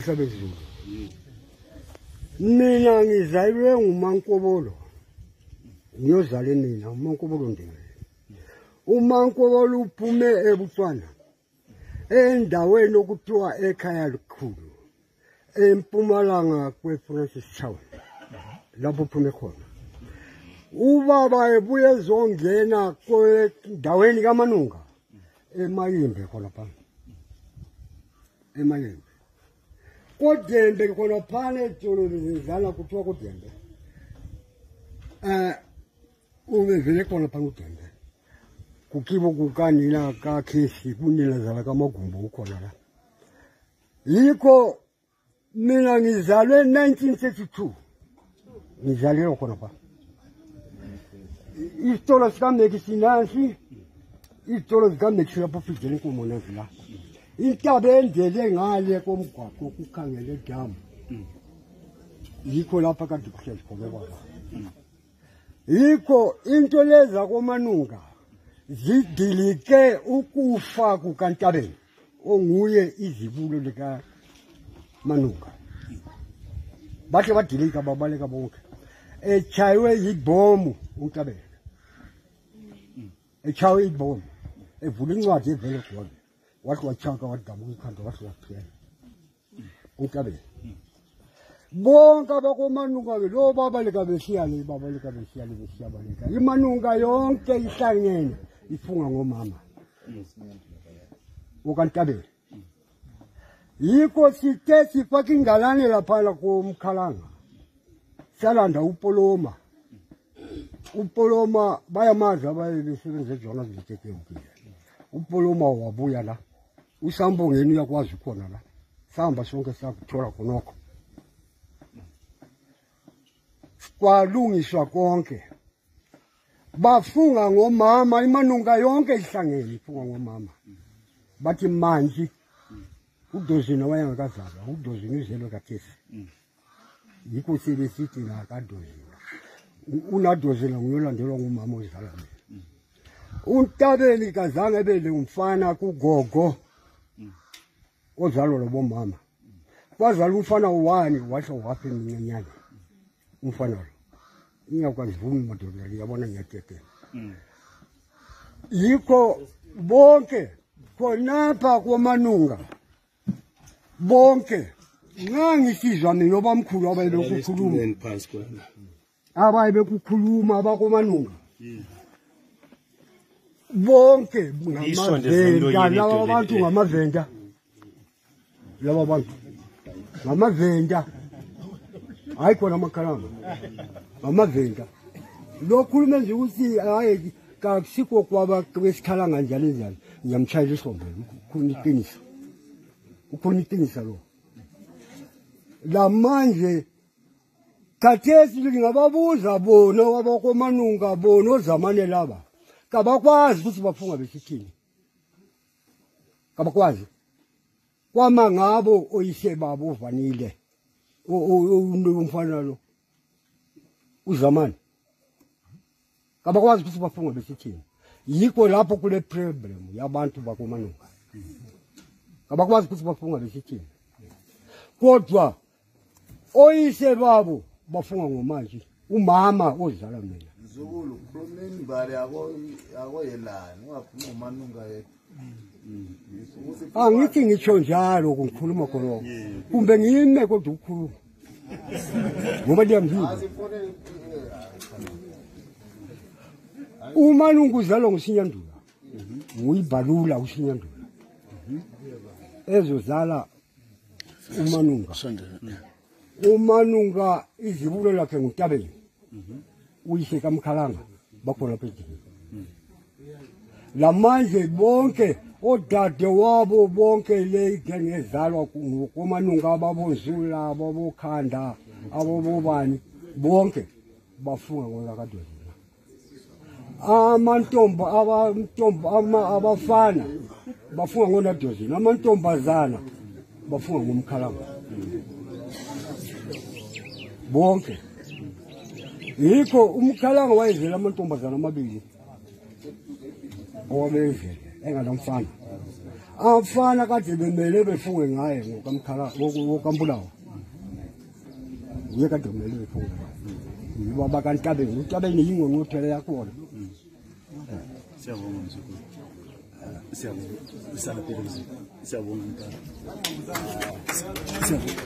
sabezulu mina ngizalwe nguMankobolo ngiyozala mina uMankobolo Ndebele uMankobolo uphume eButswana endaweni okuthiwa ekhaya likhulu eMpumalanga kweFrancis Town lapho uphume khona ubaba ebuye ezongena kwendaweni kaManunga eMayimbe khona phana eMayimbe kodembe khona phana etsholo lizala kuthiwa kodembe ubevele khona phana udembe kukibo kukanina kaKheshi kunina zala kaMagumbo ukhona la yikho mina ngizalwe 1932 ngizalwe khona phana isitolo sikameki sinansi isitolo sikameki lapho fidele inkomo nazi la intaba endele ngale komgwaqo kukhangele edamu yikho lapha kade kuhlezi khona baba yikho into leza koManunga zidilike ukufa kukaNtabeni onguye izibulo lika Manunga bathe badilika babaleka bonke echaywe yibhomu uNtabeni echaywe yibhomu evula incwadi evele khona wathi wachaka wadabuka ikhanda wathi waphela uNtabeni bonke abakoManunga lo babaleka besiyale babaleka besiyale besiyabaleka iManunga yonke ihlangene ifunga ngomama ukaNtabeni yikho sithe sifaka ingalane lapha komkhalanga salanda uPoloma bayamazi abayebesebenza eJona zithethe ukile uPoloma wabuya la uSambongeni uyakwazi khona la sihamba sonke sakuthola khonokho kwalungiswa konke bafunga ngomama iManunga yonke ihlangene ifunga ngomama bathi manje uDozini wayengakazalwa uDozini uzelwe kaKheshi yikho sebesithi la kaDozini unaDozini nguyolandelwa ngumama ozala mina uNtabeni kazange bele umfana kugogo ozalwa lobomama kwazala umfana uwani wahle waphe iminyanyane umfana lo ingakwazi vuma madoda yabona ngiyatetela yikho bonke khonapha koManunga bonke ngangisizwa mina obamkhulu abayebekukhuluma abakoManunga bonke ngamavenda laba bantu ngamavenda laba bantu ngamavenda hayi khona amakhalama ngamavenda lokhulume nje ukuthi hayi kakusikho kwaba kwesikhalanga njalo ngiyamtshayela isombe ukhuluma iqiniso lo lamanje khathesi ngingababuza bona abakoManunga bona ozamane laba kabakwazi ukuthi bafunga besithini kabakwazi kwama ngabo oyise babo uvanile umfana lo uzamani kabakwazi ukuthi bafunga besithini yikho lapho kule problem yabantu bakoManunga kabakwazi ukuthi bafunga besithini kodwa oyise babo bafunga ngomanje umama ozala mina Zukulu khulumeni bali yako yelani ungaphuma uManunga yedwa angithi ngitsho njalo kungikhuluma khona kumbe ngime kodwa ukukhuluma ngoba ndiyamzwa uManunga uzalwa nguSinyandula nguyibhalula uSinyandula ezozala uManunga izibulo lakhe nguNtabeni uyise kaMkhalanga bakhona phezulu lamanje bonke odade wabo bonke le ngezalwa koManunga ababozula ababokhanda abobobani bonke bafunga ngola kaDozini abafana bafunga ngona Dozini amantombazana bafunga ngomkhalanga bonke yikho umkhalanga wayezela amantombazana amabili owabezele enganomfana Afana kade bemele befunge ngaye ngokamkhala ngokampulawo. Uye kade bemele befunge. Yibo abakantabeni, utabeni yingqongqothele yakhona. Siyabonga mzukulu. Siyabonga. Isala phela mzukulu. Siyabonga mntana. Siyabonga.